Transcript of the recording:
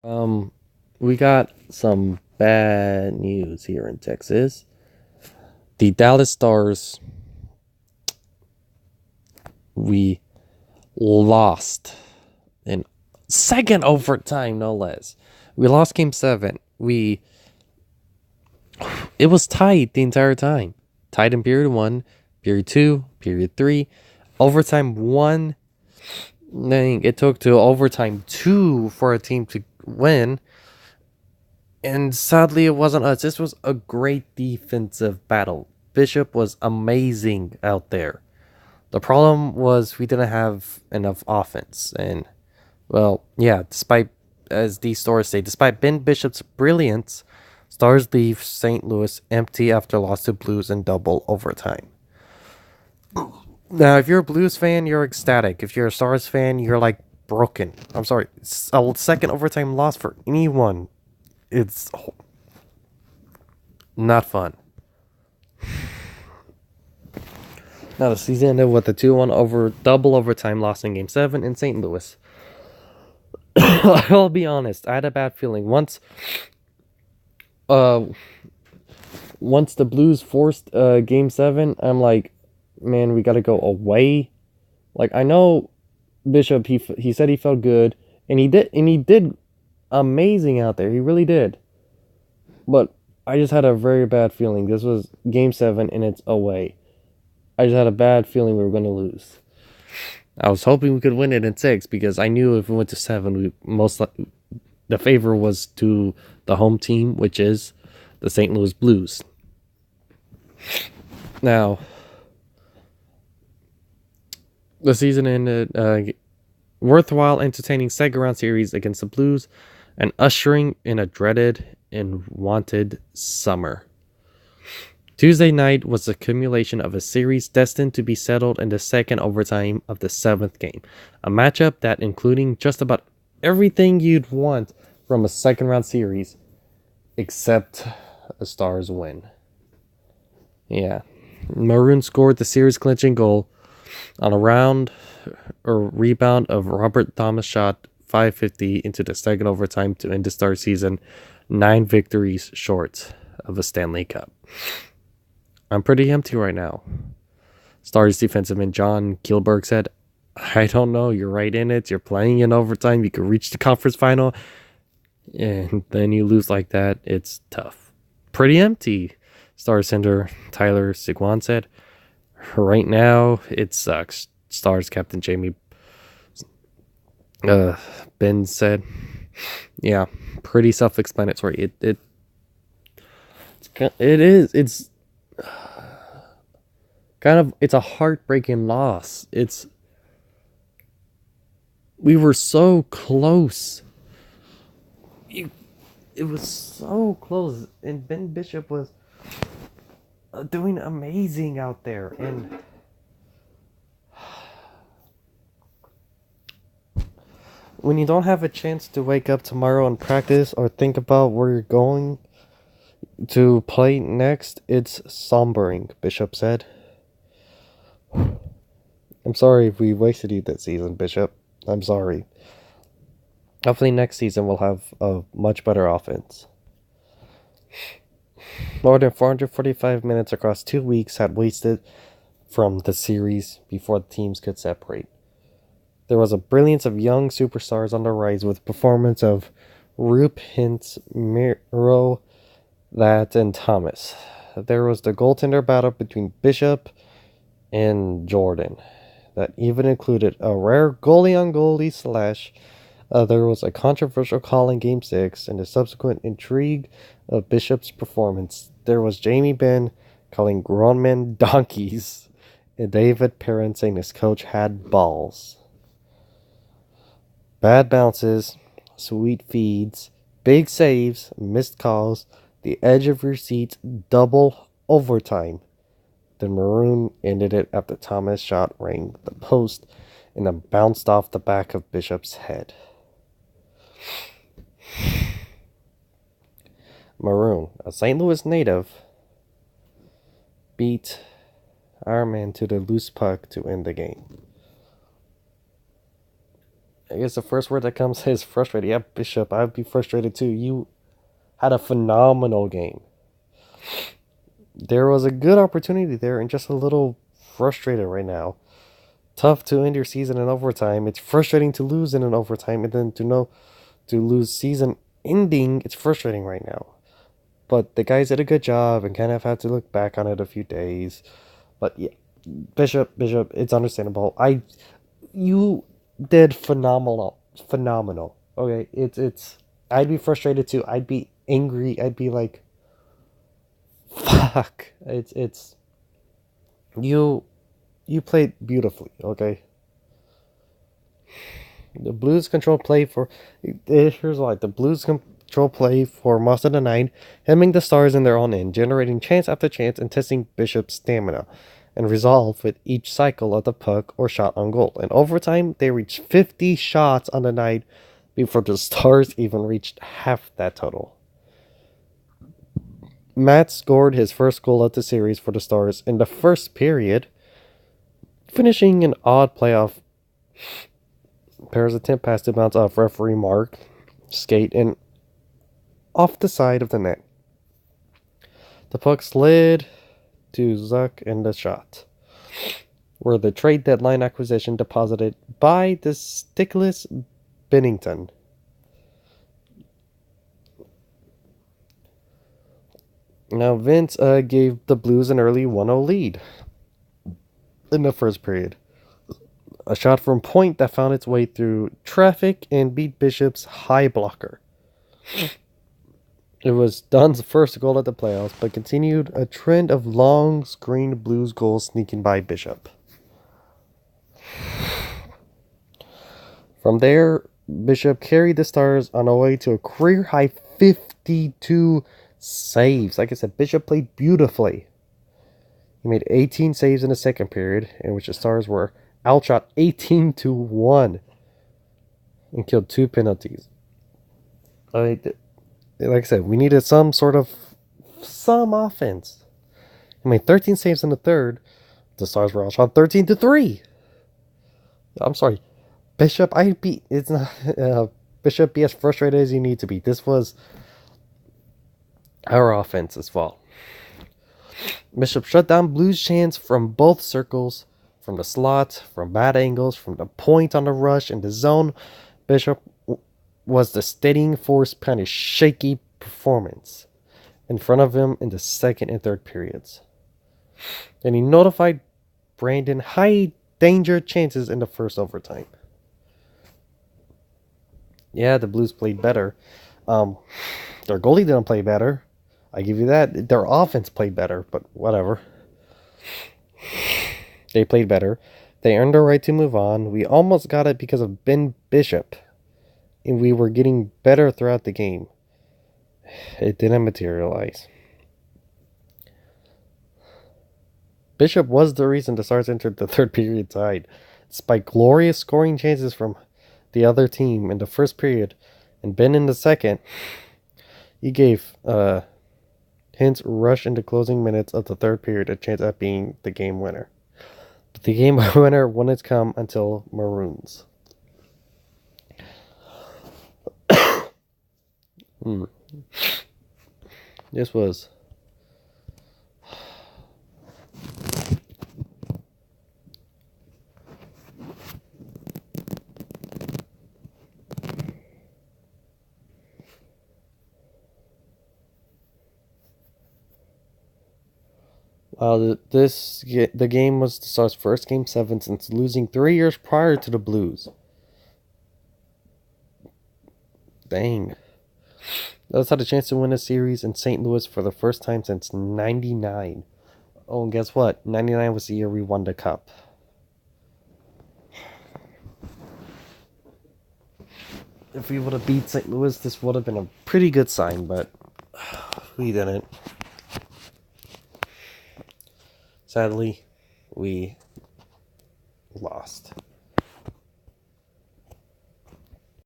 Um, we got some bad news here in Texas. The Dallas Stars, we lost in second overtime, no less. We lost game seven. It was tight the entire time. Tied in period one, period two, period three, overtime one. Dang, it took to overtime two for a team to win. And sadly, it wasn't us. This was a great defensive battle. Bishop was amazing out there. The problem was we didn't have enough offense. And, well, yeah, despite, as these stars say, despite Ben Bishop's brilliance, Stars leave St. Louis empty after loss to Blues in double overtime. Now, if you're a Blues fan, you're ecstatic. If you're a Stars fan, you're like broken. I'm sorry. A second overtime loss for anyone. It's not fun. Now the season ended with a 2-1 over double overtime loss in Game 7 in St. Louis. I'll be honest, I had a bad feeling. Uh once the Blues forced Game 7, I'm like, man, we got to go away. Like, I know Bishop, he said he felt good, and he did amazing out there. He really did. But I just had a very bad feeling. This was Game 7 and it's away. I just had a bad feeling we were going to lose. I was hoping we could win it in 6 because I knew if we went to 7, the favor was to the home team, which is the St. Louis Blues. Now, the season ended worthwhile, entertaining second round series against the Blues and ushering in a dreaded and wanted summer. Tuesday night was the accumulation of a series destined to be settled in the second overtime of the 7th game. A matchup that, including just about everything you'd want from a second round series, except a Stars win. Yeah. Maroon scored the series clinching goal on a rebound of Robert Thomas shot .550 into the second overtime to end the Stars season 9 victories short of a Stanley Cup. I'm pretty empty right now. Stars defenseman John Kielberg said, I don't know, you're right in it, you're playing in overtime, you could reach the conference final, and then you lose like that, it's tough. Pretty empty, Stars center Tyler Seguin said. Right now, it sucks, Stars captain Jamie Ben said. Yeah, pretty self-explanatory. It's kind of, it's a heartbreaking loss. We were so close. It was so close, and Ben Bishop was doing amazing out there, and when you don't have a chance to wake up tomorrow and practice or think about where you're going to play next, it's sombering, Bishop said. I'm sorry if we wasted you this season, Bishop. I'm sorry. Hopefully next season we'll have a much better offense. More than 445 minutes across 2 weeks had wasted from the series before the teams could separate. There was a brilliance of young superstars on the rise with performance of Roop Hintz, Miro, and Thomas. There was the goaltender battle between Bishop and Jordan that even included a rare goalie-on-goalie slash. There was a controversial call in Game 6 and the subsequent intrigue of Bishop's performance. There was Jamie Benn calling grown men donkeys and David Perrin saying his coach had balls. Bad bounces, sweet feeds, big saves, missed calls, the edge of your seats, double overtime. The Maroon ended it after Thomas' shot rang the post and then bounced off the back of Bishop's head. Maroon, a St. Louis native, beat our man to the loose puck to end the game. I guess the first word that comes is frustrated. Yeah, Bishop, I'd be frustrated too. You had a phenomenal game. There was a good opportunity there, and just a little frustrated right now. Tough to end your season in overtime. It's frustrating to lose in an overtime, and then to lose season ending. It's frustrating right now. But the guys did a good job, and kind of had to look back on it a few days. But yeah, Bishop, it's understandable. You did phenomenal. Okay, it's. I'd be frustrated too. I'd be angry. I'd be like, fuck. It's you. You played beautifully. Okay. The Blues control play for. Here's why the Blues control play for most of the night, hemming the Stars in their own end, generating chance after chance, and testing Bishop's stamina and resolve with each cycle of the puck or shot on goal. In overtime, they reached 50 shots on the night before the Stars even reached half that total. Matt scored his first goal of the series for the Stars in the first period, finishing an odd playoff pair's attempt pass to bounce off referee Mark skate and off the side of the net. The puck slid to Zuck in the shot, where the trade deadline acquisition deposited by the Stickless Bennington. Now Vince gave the Blues an early 1-0 lead in the first period. A shot from point that found its way through traffic and beat Bishop's high blocker. It was Dunn's first goal at the playoffs, but continued a trend of long screened Blues goals sneaking by Bishop. From there, Bishop carried the Stars on the way to a career-high 52 saves. Like I said, Bishop played beautifully. He made 18 saves in the second period, in which the Stars were outshot 18-1 and killed 2 penalties. Like I said, we needed some offense. He made 13 saves in the third. The Stars were outshot 13-3. I'm sorry, Bishop. It's not Bishop. Be as frustrated as you need to be. This was our offense's fault. Bishop shut down Blues' chance from both circles, from the slot, from bad angles, from the point on the rush in the zone. Bishop was the steadying force behind his shaky performance in front of him in the second and third periods. And he notified Brandon high danger chances in the first overtime. Yeah, the Blues played better. Their goalie didn't play better. I give you that. Their offense played better, but whatever. They played better. They earned the right to move on. We almost got it because of Ben Bishop, and we were getting better throughout the game. It didn't materialize. Bishop was the reason the Stars entered the third period tied, despite glorious scoring chances from the other team in the first period, and Ben in the second. He gave Hintz rush into closing minutes of the third period a chance at being the game winner. But the game winner wouldn't come until Maroons. This was the game was the Stars' first Game 7 since losing 3 years prior to the Blues. Dang. The Stars had a chance to win a series in St. Louis for the first time since 99. Oh, and guess what? 99 was the year we won the Cup. If we would have beat St. Louis, this would have been a pretty good sign, but we didn't. Sadly, we lost.